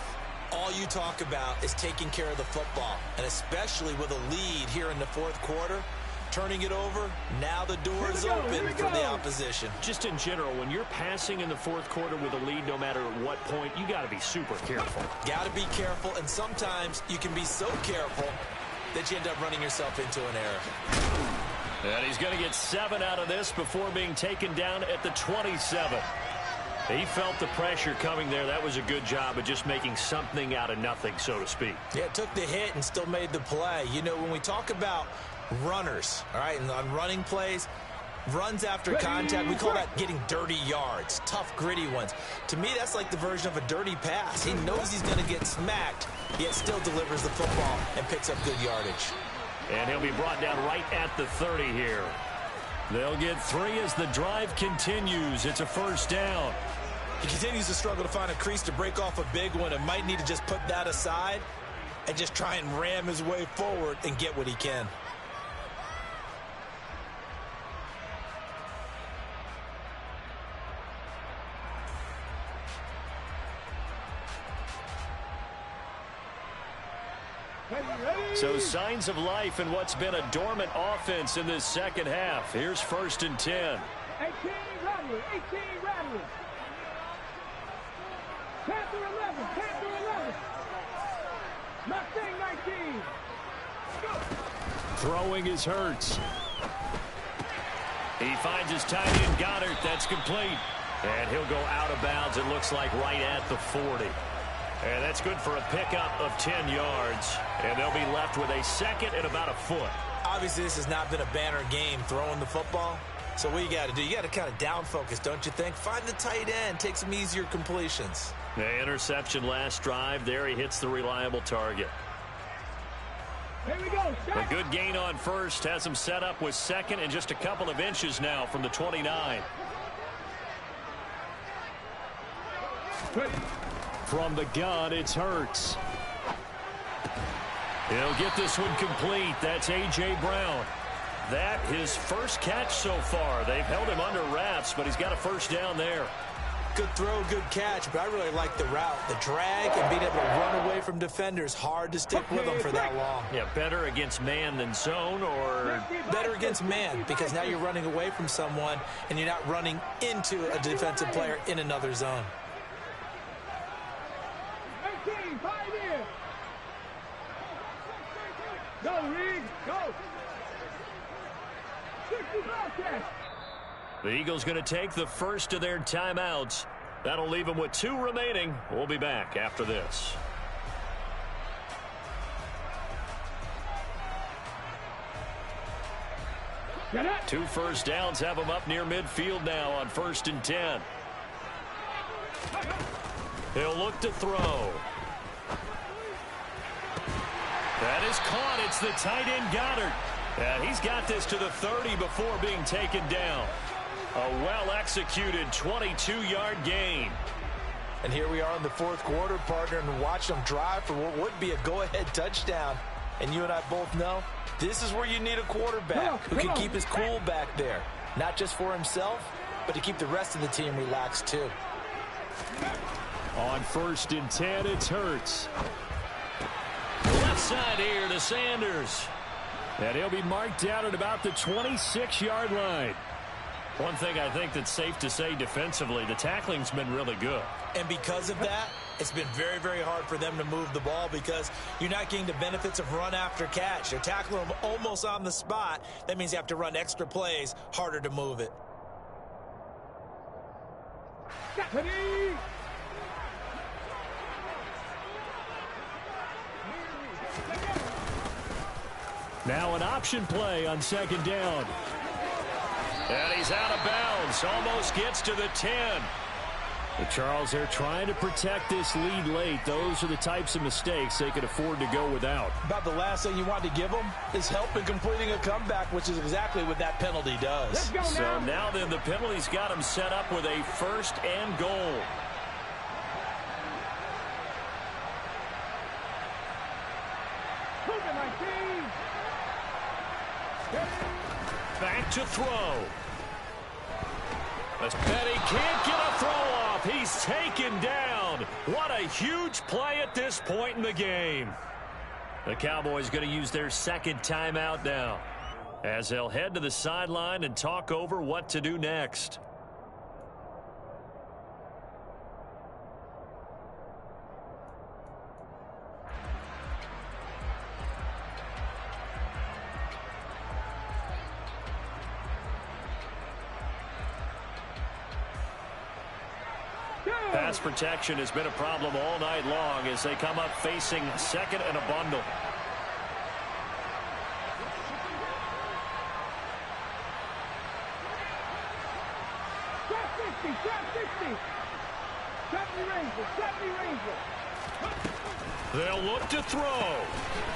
All you talk about is taking care of the football, and especially with a lead here in the 4th quarter, turning it over, now the door is open for the opposition. Just in general, when you're passing in the 4th quarter with a lead, no matter at what point, you got to be super careful. Got to be careful, and sometimes you can be so careful that you end up running yourself into an error. And he's going to get 7 out of this before being taken down at the 27. He felt the pressure coming there. That was a good job of just making something out of nothing, so to speak. Yeah, took the hit and still made the play. You know, when we talk about runners, all right, and on running plays, runs after contact, we call that getting dirty yards, tough, gritty ones. To me, that's like the version of a dirty pass. He knows he's going to get smacked, yet still delivers the football and picks up good yardage. And he'll be brought down right at the 30 here. They'll get 3 as the drive continues. It's a first down. He continues to struggle to find a crease to break off a big one and might need to just put that aside and just try and ram his way forward and get what he can. So signs of life in what's been a dormant offense in this second half. Here's 1st and 10. 18 Rattler. 10 through 11. Mustang 19. Go. Throwing is Hurts. He finds his tight end Goddard. That's complete. And he'll go out of bounds, it looks like, right at the 40. And that's good for a pickup of 10 yards. And they'll be left with a 2nd and about a foot. Obviously, this has not been a banner game throwing the football. So what you got to do, you got to kind of down focus, don't you think? Find the tight end, take some easier completions. The interception last drive. There he hits the reliable target. Here we go. A good gain on first has him set up with second and just a couple of inches now from the 29. From the gun, it's Hurts. He'll get this one complete. That's A.J. Brown. That his first catch so far. They've held him under wraps, but he's got a first down there. Good throw, good catch, but I really like the route. The drag and being able to run away from defenders. Hard to stick with them for that long. Yeah, better against man than zone, or better against man, because now you're running away from someone and you're not running into a defensive player in another zone. 18, 5 in. Go, Reed, go. 60 broadcast. the Eagles going to take the first of their timeouts. That'll leave them with 2 remaining. We'll be back after this. Two first downs have them up near midfield now on 1st and 10. He'll look to throw. That is caught. It's the tight end Goddard. And he's got this to the 30 before being taken down. A well-executed 22-yard gain. And here we are in the 4th quarter, partner, and watch them drive for what would be a go-ahead touchdown. And you and I both know this is where you need a quarterback who can keep his cool back there. Not just for himself, but to keep the rest of the team relaxed too. On 1st and 10, it's Hurts. Left side here to Sanders. And he'll be marked down at about the 26-yard line. One thing I think that's safe to say defensively, the tackling's been really good. And because of that, it's been very, very hard for them to move the ball because you're not getting the benefits of run after catch. You're tackling them almost on the spot. That means you have to run extra plays, harder to move it. Now an option play on 2nd down. And he's out of bounds. Almost gets to the 10. The Charles, they're trying to protect this lead late. Those are the types of mistakes they could afford to go without. About the last thing you want to give them is help in completing a comeback, which is exactly what that penalty does. So now then the penalty's got him set up with a 1st and goal. Back to throw. And he can't get a throw off. He's taken down. What a huge play at this point in the game. The Cowboys going to use their 2nd timeout now, as they'll head to the sideline and talk over what to do next. Pass protection has been a problem all night long as they come up facing 2nd and a bundle. They'll look to throw.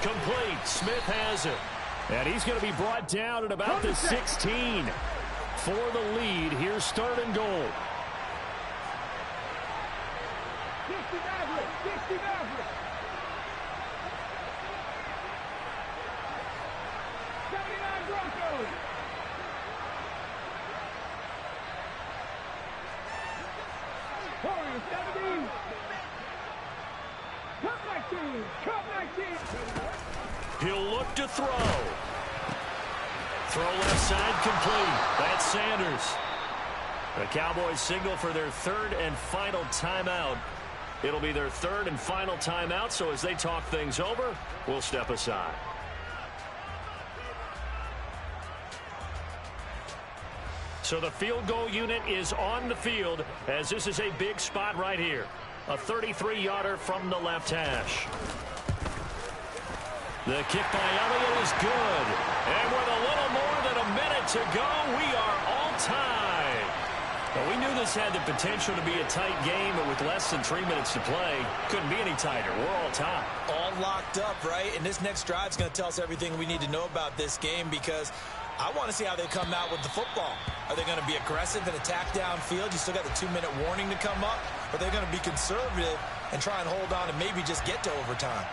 Complete. Smith has it. And he's going to be brought down at about the 16. For the lead, here's 3rd and goal. 60 Maverick, 60 Maverick. 79 Broncos. Warriors 70. Cup 19, Cup 19. He'll look to throw. Throw left side complete. That's Sanders. The Cowboys signal for their 3rd and final timeout. It'll be their 3rd and final timeout, so as they talk things over, we'll step aside. So the field goal unit is on the field, as this is a big spot right here. A 33-yarder from the left hash. The kick by Elliott is good. And with a little more than a minute to go, we are all tied. Well, we knew this had the potential to be a tight game, but with less than 3 minutes to play, couldn't be any tighter. We're all tied. All locked up, right? And this next drive is going to tell us everything we need to know about this game, because I want to see how they come out with the football. Are they going to be aggressive and attack downfield? You still got the 2-minute warning to come up. Or are they going to be conservative and try and hold on and maybe just get to overtime?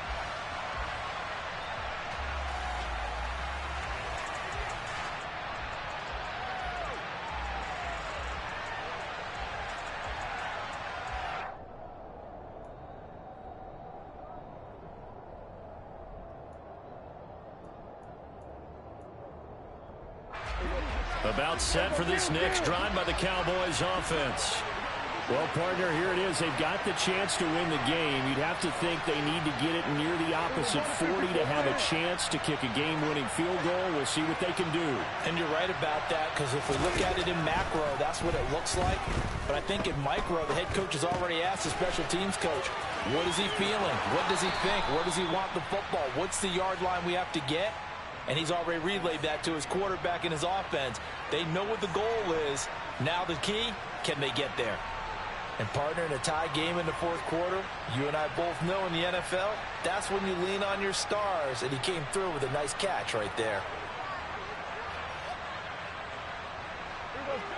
About set for this next drive by the Cowboys offense. Well, partner, here it is. They've got the chance to win the game. You'd have to think they need to get it near the opposite 40 to have a chance to kick a game-winning field goal. We'll see what they can do. And you're right about that, because if we look at it in macro, that's what it looks like. But I think in micro, the head coach has already asked the special teams coach, what is he feeling? What does he think? Where does he want the football? What's the yard line we have to get? And he's already relayed that to his quarterback and his offense. They know what the goal is. Now the key, can they get there? And partner, in a tie game in the fourth quarter, you and I both know in the NFL, that's when you lean on your stars. And he came through with a nice catch right there.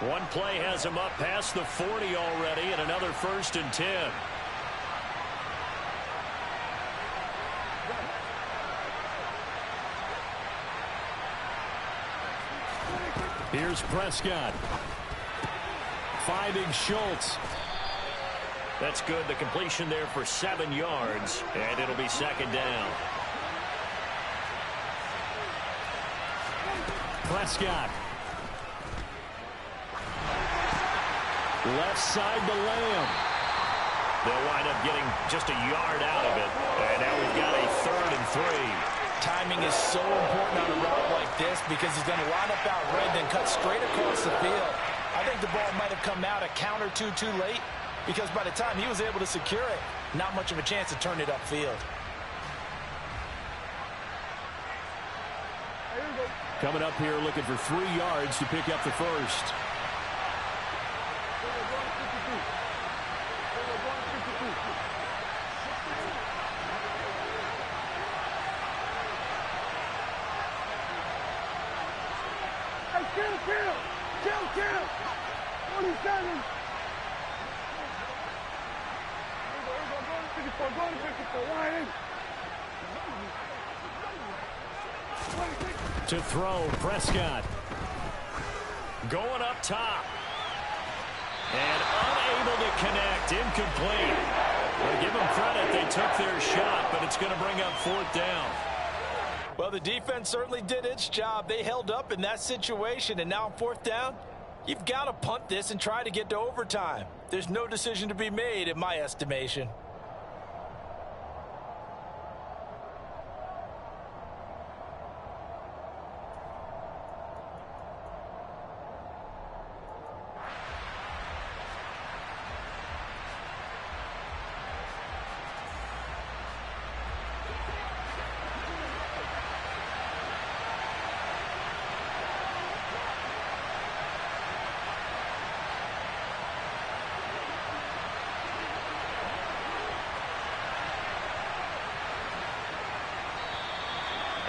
One play has him up past the 40 already, and another 1st and 10. Here's Prescott. Finding Schultz. That's good. The completion there for 7 yards, and it'll be 2nd down. Prescott. Left side to Lamb. They'll wind up getting just a yard out of it, and now we've got a 3rd and 3. Timing is so important on a route like this, because he's going to line up out red, then cut straight across the field. I think the ball might have come out a count or two too late, because by the time he was able to secure it, not much of a chance to turn it upfield. Coming up here looking for 3 yards to pick up the first. Kill! 27! Go to 54, line in. To throw, Prescott. Going up top. And unable to connect, incomplete. Well, give them credit, they took their shot, but it's going to bring up 4th down. Well, the defense certainly did its job. They held up in that situation, and now 4th down, you've got to punt this and try to get to overtime. There's no decision to be made, in my estimation.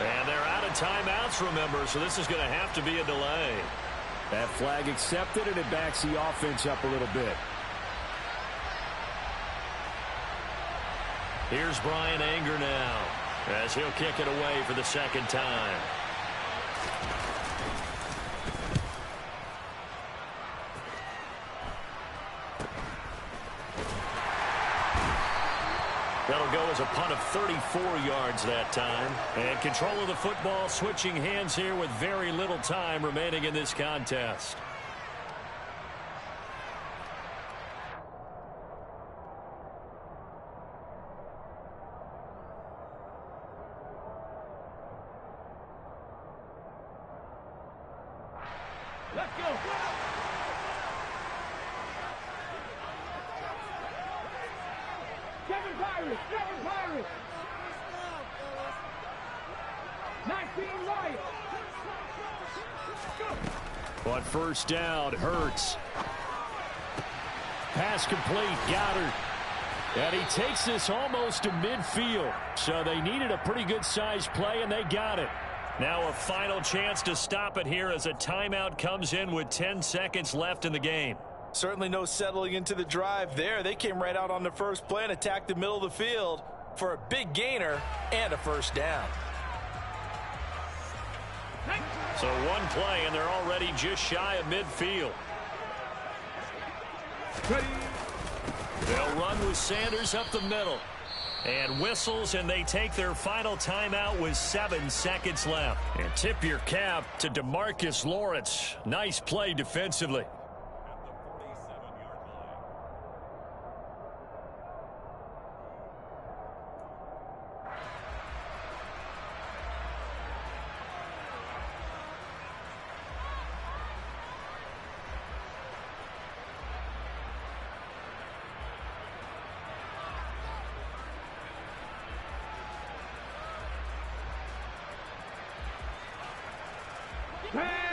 And they're out of timeouts, remember, so this is going to have to be a delay. That flag accepted, and it backs the offense up a little bit. Here's Brian Anger now, as he'll kick it away for the 2nd time. That'll go as a punt of 34 yards that time. And control of the football, switching hands here with very little time remaining in this contest. Let's go! Kevin Pirates! 19 right! On 1st down, Hurts. Pass complete. Goddard. And he takes this almost to midfield. So they needed a pretty good-sized play, and they got it. Now a final chance to stop it here as a timeout comes in with 10 seconds left in the game. Certainly no settling into the drive there. They came right out on the first play and attacked the middle of the field for a big gainer and a first down. So one play, and they're already just shy of midfield. Ready. They'll run with Sanders up the middle. And whistles, and they take their final timeout with 7 seconds left. And tip your cap to DeMarcus Lawrence. Nice play defensively.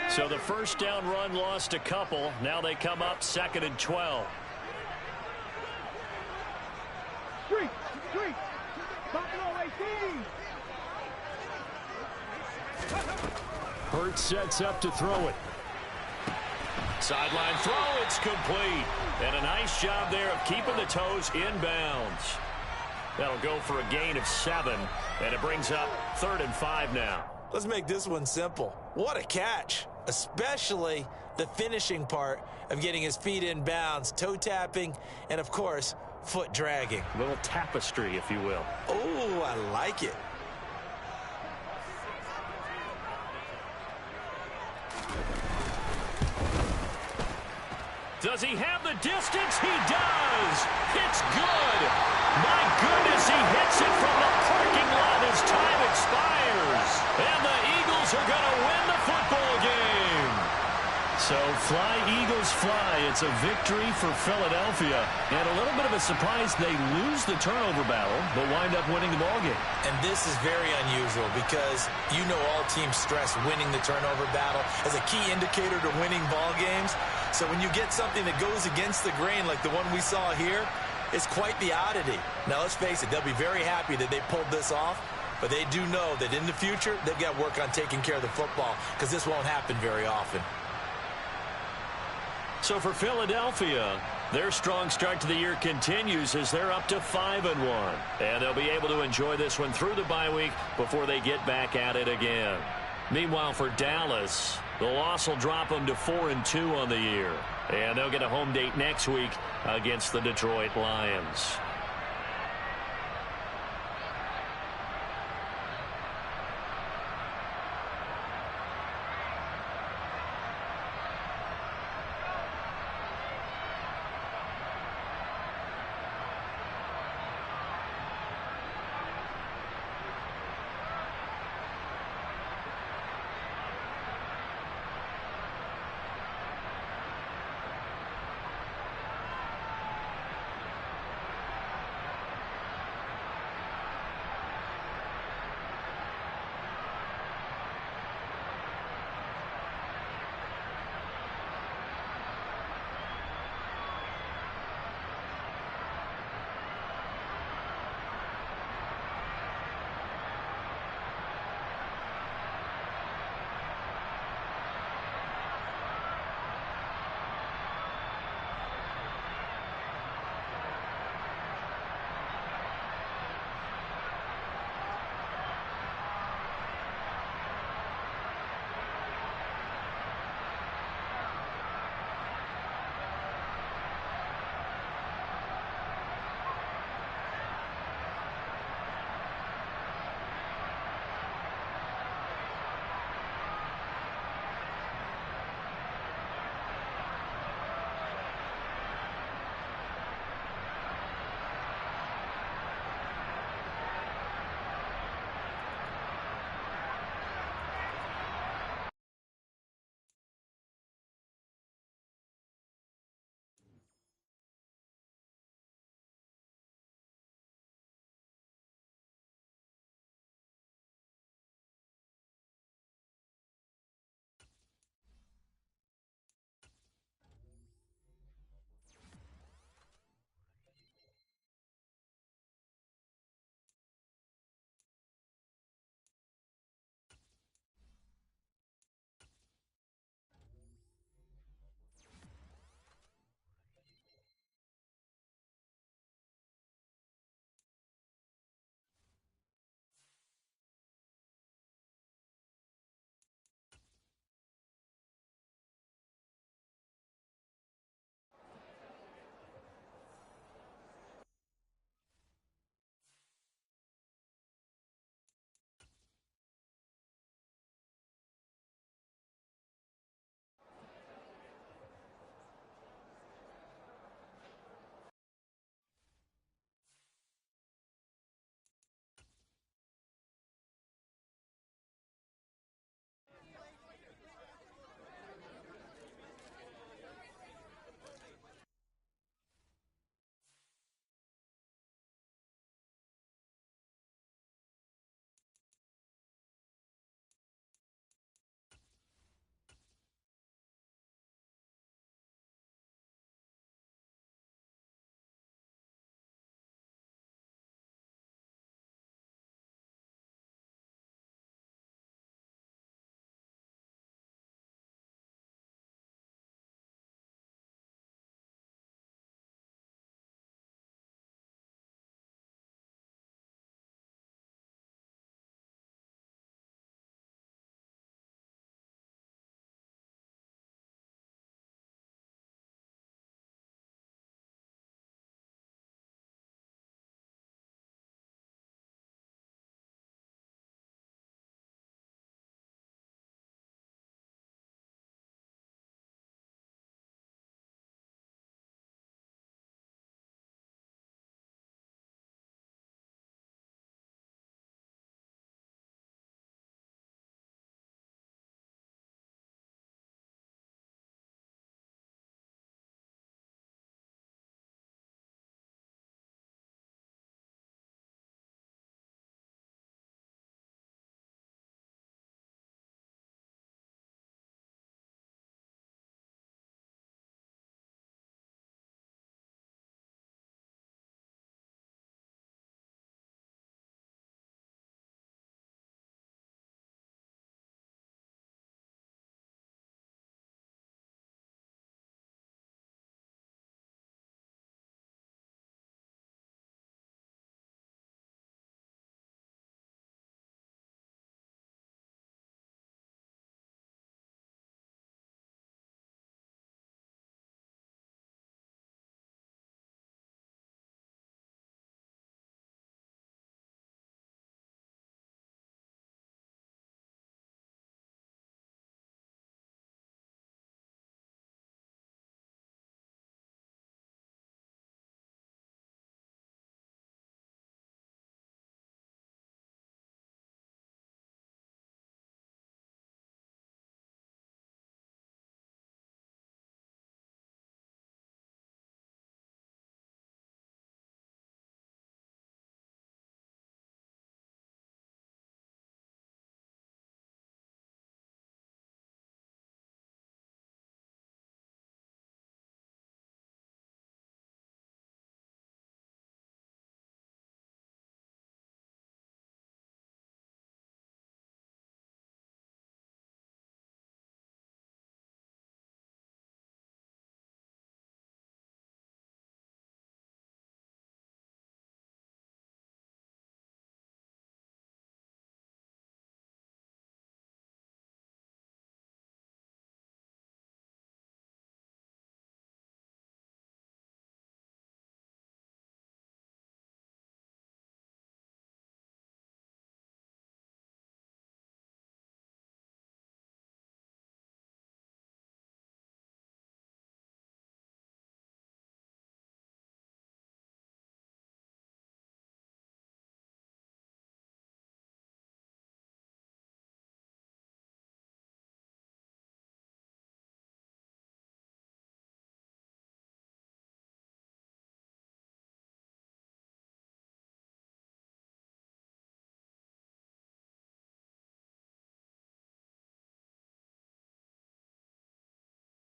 So the first down run lost a couple. Now they come up 2nd and 12. Three. Buffalo 18. Hurts sets up to throw it. Sideline throw, it's complete. And a nice job there of keeping the toes inbounds. That'll go for a gain of 7, and it brings up 3rd and 5 now. Let's make this one simple. What a catch, especially the finishing part of getting his feet in bounds, toe tapping, and of course, foot dragging. A little tapestry, if you will. Oh, I like it. Does he have the distance? He does. It's good. My goodness, he hits it from the parking lot as time expires. And the Eagles are going to win the football game. So fly, Eagles, fly. It's a victory for Philadelphia. And a little bit of a surprise, they lose the turnover battle, but wind up winning the ball game. And this is very unusual because you know all teams stress winning the turnover battle as a key indicator to winning ball games. So when you get something that goes against the grain like the one we saw here, it's quite the oddity. Now, let's face it, they'll be very happy that they pulled this off, but they do know that in the future, they've got to work on taking care of the football because this won't happen very often. So for Philadelphia, their strong start to the year continues as they're up to 5-1. And they'll be able to enjoy this one through the bye week before they get back at it again. Meanwhile, for Dallas, the loss will drop them to 4-2 on the year. And they'll get a home date next week against the Detroit Lions.